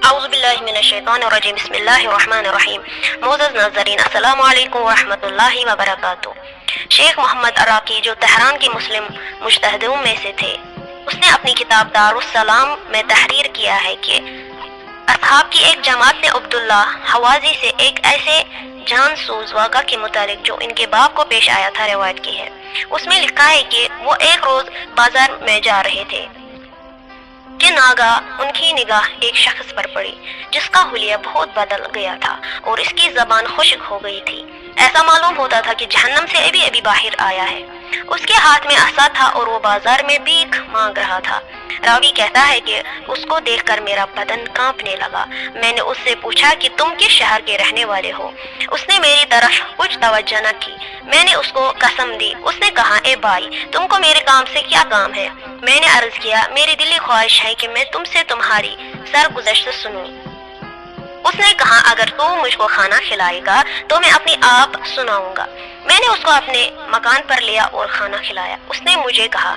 औज़ुबिल्लाहिमिनश्शैतानिर्रजीम बिस्मिल्लाहिर्रहमानिर्रहीम। मोअज़्ज़ज़ नाज़रीन, अस्सलामु अलैकुम व रहमतुल्लाहि व बरकातुहू। शेख मोहम्मद अराकी, जो तेहरान के मुस्लिम मुज्तहिदों में से थे, उसने अपनी किताब दारुस सलाम में तहरीर किया है कि असहाब की एक जमात ने अब्दुल्ला हवाज़ी से एक ऐसे जानसूज वाक़ा के मुतालिक जो इनके बाप को पेश आया था रिवायत की है। उसमें लिखा है कि वो एक रोज बाजार में जा रहे थे कि नागा उनकी निगाह एक शख्स पर पड़ी जिसका हुलिया बहुत बदल गया था और इसकी जबान खुश्क हो गई थी। ऐसा मालूम होता था कि जहन्नम से अभी अभी बाहर आया है। उसके हाथ में असा था और वो बाजार में भीख मांग रहा था। रावी कहता है कि उसको देखकर मेरा बदन कांपने लगा। मैंने उससे पूछा कि तुम किस शहर के रहने वाले हो। उसने मेरी तरफ कुछ तवज्जो न की। मैंने उसको कसम दी। उसने कहा, ए भाई, तुमको मेरे काम से क्या काम है? मैंने अर्ज किया, मेरी दिली ख्वाहिश है कि मैं तुमसे तुम्हारी सरगुज़श्त सुनूं। उसने कहा, अगर तू मुझको खाना खिलाएगा तो मैं अपनी आप सुनाऊंगा। मैंने उसको अपने मकान पर लिया और खाना खिलाया। उसने मुझे कहा,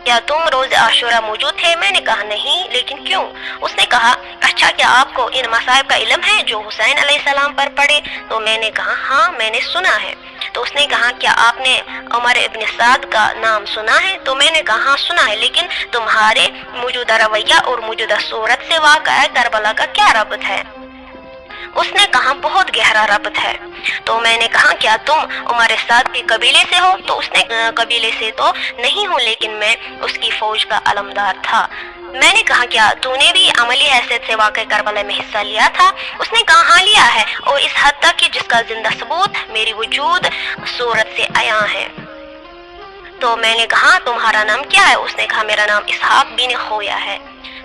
क्या तुम रोज आशुरा मौजूद थे? मैंने कहा, नहीं, लेकिन क्यों? उसने कहा, अच्छा, क्या आपको इन मसाइब का इल्म है जो हुसैन अलैहिस्सलाम पर पड़े? तो मैंने कहा, हाँ, मैंने सुना है। तो उसने कहा, क्या आपने उमर इब्न साद का नाम सुना है? तो मैंने कहा, हाँ, सुना है, लेकिन तुम्हारे मौजूदा रवैया और मौजूदा सूरत से वाक़या करबला का क्या रब्त है? उसने कहा, बहुत गहरा रब्त है। तो मैंने कहा, क्या तुम उमर साद के कबीले से हो? तो उसने कबीले से तो नहीं हूँ, लेकिन मैं उसकी फौज का अलमदार था। मैंने कहा, क्या तूने भी अमली हैसियत से वाक़या करबला में हिस्सा लिया था? उसने कहा, हाँ, लिया है, और इस हद तक कि जिसका जिंदा सबूत मेरी वजूद सूरत से आया है। तो मैंने कहा, तुम्हारा नाम क्या है? उसने कहा, मेरा नाम इसहाक बिन खोया है।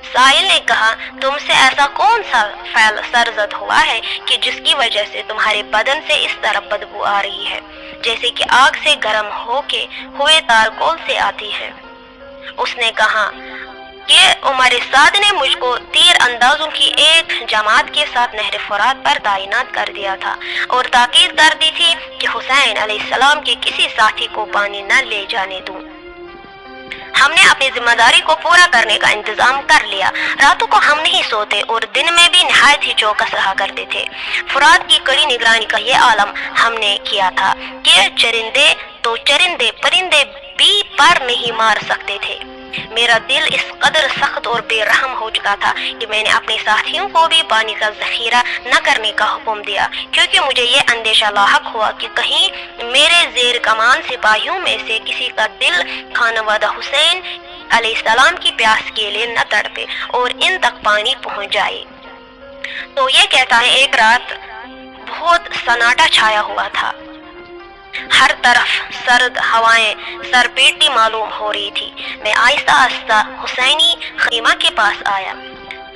साहिल ने कहा, तुमसे ऐसा कौन सा फैल सरजद हुआ है कि जिसकी वजह से तुम्हारे बदन से इस तरह बदबू आ रही है, जैसे कि आग से गर्म होके हुए तारकोल से आती है? उसने कहा कि उमर साद ने मुझको तीर अंदाजों की एक जमात के साथ नहर फुरात पर तैनात कर दिया था और ताकीद कर दी थी कि हुसैन अलैहिस्सलाम के किसी साथी को पानी न ले जाने दूं। हमने अपनी जिम्मेदारी को पूरा करने का इंतजाम कर लिया। रातों को हम नहीं सोते और दिन में भी निहायत ही चौकस रहा करते थे। फुरात की कड़ी निगरानी का ये आलम हमने किया था कि चरिंदे परिंदे भी पर नहीं मार सकते थे। मेरा दिल इस कदर सख्त और बेरहम हो चुका था कि मैंने अपने साथियों को भी पानी का जखीरा न करने का हुक्म दिया, क्योंकि मुझे ये अंदेशा लाहक हुआ कि कहीं मेरे जेर कमान सिपाहियों में से किसी का दिल खानवादा हुसैन अलैहिस्सलाम की प्यास के लिए न तड़पे और इन तक पानी पहुंच जाए। तो ये कहता है, एक रात बहुत सन्नाटा छाया हुआ था। हर तरफ सर्द हवाएं सरपेटी मालूम हो रही थी। मैं आहिस्ता आहिस्ता हुसैनी खीमा के पास आया।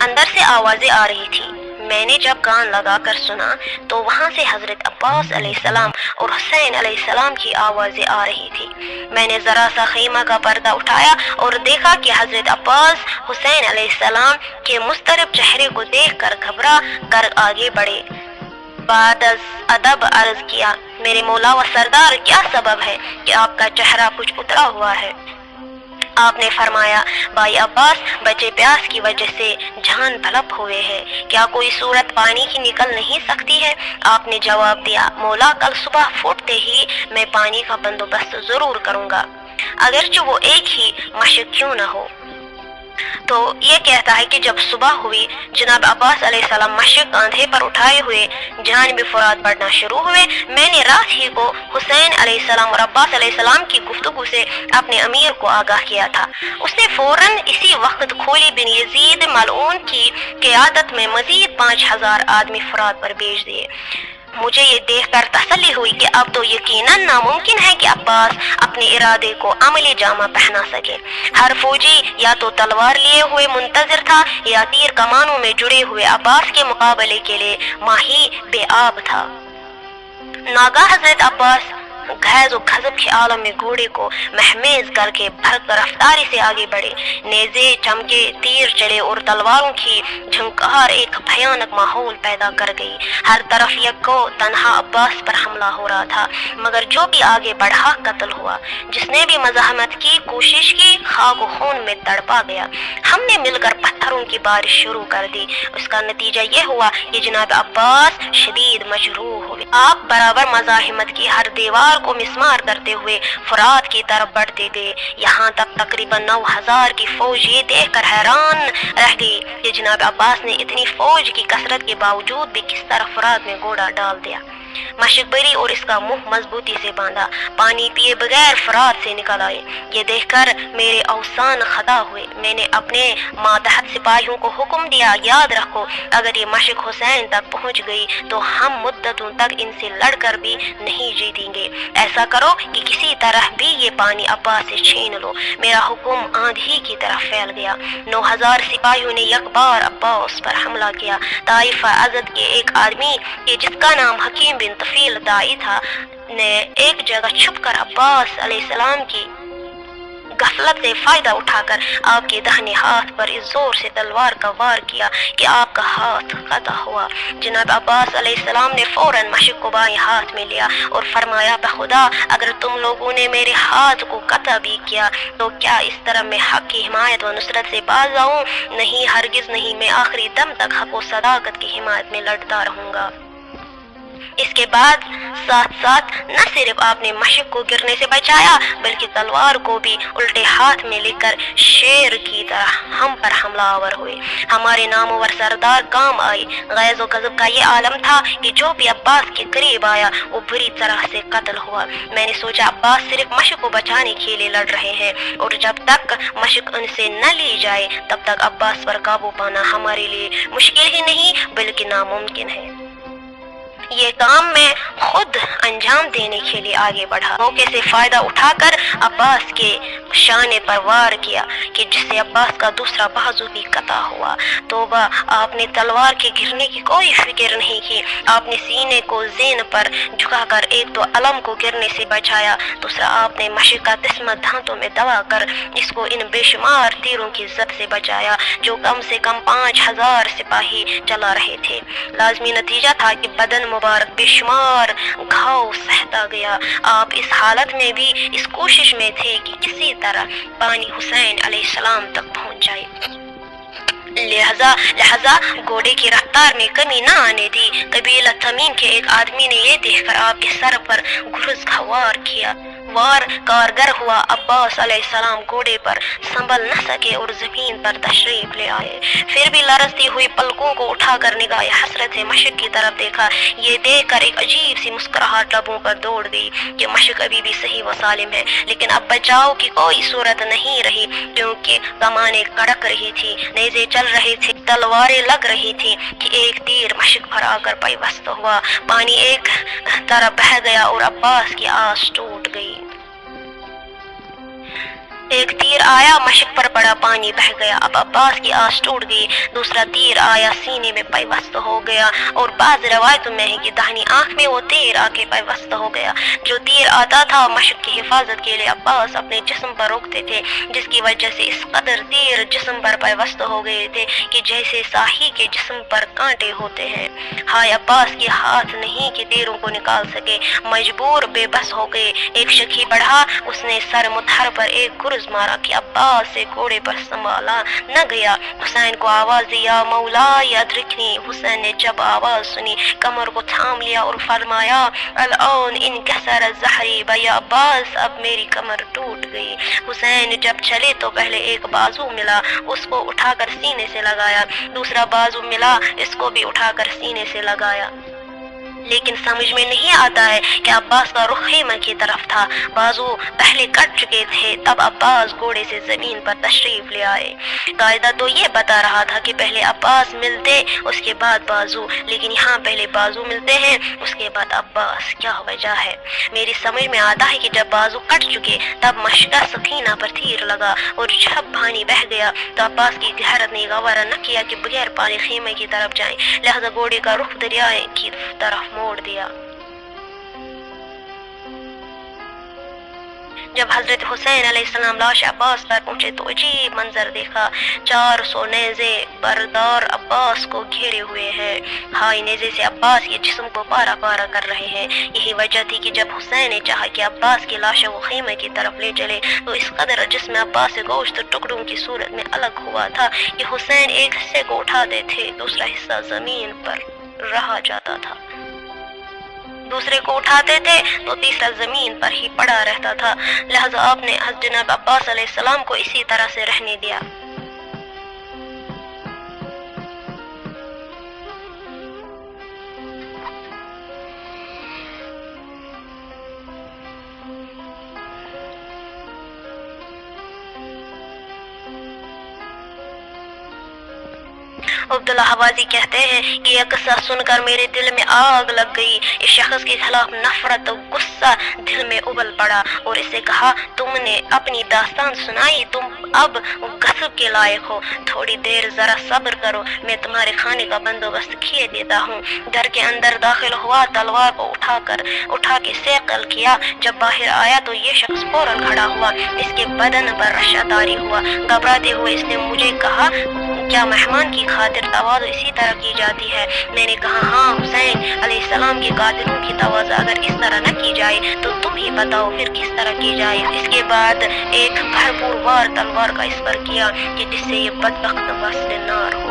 अंदर से आवाजें आ रही थी। मैंने जब कान लगाकर सुना तो वहां से हजरत अब्बास अलैहिस्सलाम और हुसैन अलैहिस्सलाम की आवाजें आ रही थी। मैंने जरा सा खीमा का पर्दा उठाया और देखा कि हजरत अब्बास हुसैन अलैहिस्सलाम के मुस्तरब चेहरे को देखकर घबरा कर आगे बढ़े। बाद अदब अर्ज किया, मेरे मौला व सरदार, क्या सबब है कि आपका चेहरा कुछ उतरा हुआ है? आपने फरमाया, भाई अब्बास, बच्चे प्यास की वजह से जान तलब हुए हैं, क्या कोई सूरत पानी की निकल नहीं सकती है? आपने जवाब दिया, मौला, कल सुबह फूटते ही मैं पानी का बंदोबस्त जरूर करूंगा, अगरचे वो एक ही मशक क्यों न हो। तो ये कहता है कि जब सुबह हुई, जनाब अब्बास अलैहिस्सलाम मशक कांधे पर उठाए हुए जानिब फुरात बढ़ना शुरू हुए। मैंने रात ही को हुसैन अलैहिस्सलाम और अब्बास अलैहिस्सलाम की गुफ्तगू से अपने अमीर को आगाह किया था। उसने फौरन इसी वक्त खोली बिन यजीद मलऊन की क़ियादत में मजीद 5000 आदमी फुरात पर भेज दिए। मुझे ये देखकर तसल्ली हुई कि अब तो यकीनन नामुमकिन है कि अब्बास अपने इरादे को अमली जामा पहना सके। हर फौजी या तो तलवार लिए हुए मुंतजिर था या तीर कमानों में जुड़े हुए अब्बास के मुकाबले के लिए माही बेआब था। नागा हजरत अब्बास गैज़ और गज़ब के आलम में घोड़े को महमेज करके भरकर रफ्तारी से आगे बढ़े। नेज़े चमके, तीर चले और तलवारों की झंकार एक भयानक माहौल पैदा कर गई। हर तरफ यक्को तन्हा अब्बास पर हमला हो रहा था, मगर जो भी आगे बढ़ा कत्ल हुआ। जिसने भी मज़ाहमत की कोशिश की खाक और खून में तड़पा गया। हमने मिलकर पत्थरों की बारिश शुरू कर दी। उसका नतीजा ये हुआ कि जनाब अब्बास शदीद मजरूह हुए। आप बराबर मज़ाहमत की हर दीवार को मिस्मार करते हुए फुरात की तरफ बढ़ते गए। यहाँ तक तकरीबन 9000 की फौज ये देखकर हैरान रह गई कि जनाब अब्बास ने इतनी फौज की कसरत के बावजूद भी किस तरह फुरात में घोड़ा डाल दिया। मशकबरी और इसका मुंह मजबूती से बांधा, पानी पिए बगैर फुरात से निकल आए। ये देखकर मेरे अवसान खता हुए। मैंने अपने मातहत सिपाहियों को हुक्म दिया, याद रखो अगर ये मशक हुसैन तक पहुंच गई तो हम मुद्दतों तक इनसे लड़कर भी नहीं जीतेंगे। ऐसा करो कि किसी तरह भी ये पानी अब्बास से छीन लो। मेरा हुक्म आंधी की तरफ फैल गया। 9000 सिपाहियों ने यकबार अब्बास पर हमला किया। ताइफा अजद के एक आदमी के जिसका नाम हकीम बिन तफील दाई था ने एक जगह छुपकर अब्बास अलैहिस्सलाम की गफलत से फायदा उठाकर आपके दाहिने हाथ पर इस जोर से तलवार का वार किया कि आपका हाथ कता हुआ। जनाब अब्बास अलैहिस्सलाम ने फौरन मशक को बाएं हाथ में लिया और फरमाया, बखुदा अगर तुम लोगों ने मेरे हाथ को कता भी किया तो क्या इस तरह मैं हक की हिमायत व नुसरत से बाज आऊं? नहीं, हरगिज नहीं। मैं आखिरी दम तक हक व सदाकत की हिमायत में लड़ता रहूंगा। इसके बाद साथ साथ न सिर्फ आपने मशक को गिरने से बचाया बल्कि तलवार को भी उल्टे हाथ में लेकर शेर की तरह हम पर हमलावर हुए। हमारे नामवर सरदार काम आए। गैज़ और गज़ब का ये आलम था कि जो भी अब्बास के करीब आया वो बुरी तरह से कत्ल हुआ। मैंने सोचा अब्बास सिर्फ मशक को बचाने के लिए लड़ रहे हैं और जब तक मशक उनसे न ली जाए तब तक अब्बास पर काबू पाना हमारे लिए मुश्किल ही नहीं बल्कि नामुमकिन है। ये काम मैं खुद अंजाम देने के लिए आगे बढ़ा। मौके से फायदा उठाकर अब्बास के शाने पर वार किया कि जिससे अब्बास का दूसरा बाजू भी कता हुआ। तौबा, आपने तलवार के गिरने की कोई फिक्र नहीं की। आपने सीने को ज़ेन पर झुकाकर एक तो अलम को गिरने से बचाया, दूसरा आपने मशक का तिस्मत दांतों में दबा कर इसको इन बेशुमार तीरों की जद से बचाया जो कम से कम 5000 सिपाही चला रहे थे। लाजमी नतीजा था कि बदन मुबारक बेशुमार घाव सहता गया। आप इस हालत में भी इस कोशिश में थे कि किसी तरह पानी हुसैन अलैहिस्सलाम तक पहुंच जाए। लिहाजा घोड़े की रफ्तार में कमी न आने दी। कबीला तमीम के एक आदमी ने ये देखकर आपके सर पर गुरज का वार किया। वार कारगर हुआ। अब्बास अलैहिस्सलाम घोड़े पर संभल न सके और जमीन पर तशरीफ ले आए। फिर भी लरजती हुई पलकों को उठाकर निगाह हसरत से मशक की तरफ देखा। ये देखकर एक अजीब सी मुस्कुराहट लबों पर दौड़ गई कि मशक अभी भी सही व सालिम है। लेकिन अब बचाव की कोई सूरत नहीं रही क्योंकि कमानें कड़क रही थी, नेज़े चल रहे थे, तलवारें लग रही थी कि एक तीर मशक पर आकर पैवस्त हुआ। पानी एक तरफ बह गया और अब्बास की आस टूट गई। एक तीर आया, मशक पर पड़ा, पानी बह गया। अब अब्बास की आस टूट गई। दूसरा तीर आया, सीने में पैवस्त हो गया और बाज़ रवायतों में है कि दाहिनी आंख में वो तीर आके पैवस्त हो गया। जो तीर आता था मशक की हिफाजत के लिए अब्बास अपने जिस्म पर रोकते थे, जिसकी वजह से इस कदर तीर जिस्म पर पैवस्त हो गए थे कि जैसे साही के जिस्म पर कांटे होते हैं। हाय अब्बास के हाथ नहीं कि तीरों को निकाल सके, मजबूर बेबस हो गए। एक शकी बढ़ा, उसने सर मुतहर पर एक गुर्ज मारा कि अब्बास से घोड़े पर संभाला न गया। हुसैन को आवाज दिया, मौला यद्रिकनी। हुसैन ने जब आवाज सुनी कमर को थाम लिया और फरमाया, अलआन इनकसर ज़हरी या अब्बास, अब मेरी कमर टूट गई। हुसैन जब चले तो पहले एक बाजू मिला, उसको उठाकर सीने से लगाया, दूसरा बाजू मिला, इसको भी उठाकर सीने से लगाया। लेकिन समझ में नहीं आता है कि अब्बास का रुख खैमा की तरफ था। बाजू पहले कट चुके थे। तब अब्बास घोड़े से जमीन पर तशरीफ ले आए। कायदा तो ये बता रहा था कि पहले अब्बास मिलते उसके बाद बाजू, लेकिन यहाँ पहले बाजू मिलते हैं उसके बाद अब्बास। क्या वजह है? मेरी समझ में आता है कि जब बाजू कट चुके तब मशका सकीना पर तीर लगा और जब पानी बह गया तो अब्बास की गहरत ने गवारा न किया कि बगैर पानी खैमे की तरफ जाए, लिहाजा घोड़े का रुख दरिया की तरफ मोड़ दिया। جب حضرت حسین علیہ السلام لاش عباس پر پہنچے تو عجیب منظر دیکھا، 400 نیزے بردار عباس کو گھیرے ہوئے ہیں، ہائی نیزے سے عباس کے جسم کو پارا پارا کر رہے ہیں۔ یہی وجہ تھی کہ جب حسین نے چاہا کہ عباس کی لاش وہ خیمے کی طرف لے چلے تو اس قدر جسم عباس سے گوشت ٹکڑوں کی صورت میں الگ ہوا تھا کہ حسین ایک حصے کو اٹھاتے تھے، دوسرا حصہ زمین پر رہا جاتا تھا، دوسرے کو اٹھاتے تھے تو تیسرا زمین پر ہی پڑا رہتا تھا، لہذا آپ نے جناب عباس علیہ السلام کو اسی طرح سے رہنے دیا۔ عبداللہ حوازی کہتے ہیں کہ یہ قصہ سن کر میرے دل میں آگ لگ گئی، اس شخص کے خلاف نفرت و غصہ دل میں ابل پڑا اور اسے کہا تم نے اپنی داستان سنائی، تم اب غصب کے لائق ہو، تھوڑی دیر ذرا صبر کرو، میں تمہارے کھانے کا بندوبست کیے دیتا ہوں۔ گھر کے اندر داخل ہوا، تلوار کو اٹھا کے سیقل کیا، جب باہر آیا تو یہ شخص فوراً کھڑا ہوا، اس کے بدن پر رشا طاری ہوا، گھبراتے ہوئے اس نے مجھے کہا کیا مہمان کی خاطر تواضع اسی طرح کی جاتی ہے؟ میں نے کہا ہاں، حسین علیہ السلام کے قاتلوں کی تواضع اگر اس طرح نہ کی جائے تو تم ہی بتاؤ پھر کس طرح کی جائے۔ اس کے بعد ایک بھرپور وار تلوار کا اس پر کیا کہ جس سے یہ بدبخت وصل نار ہو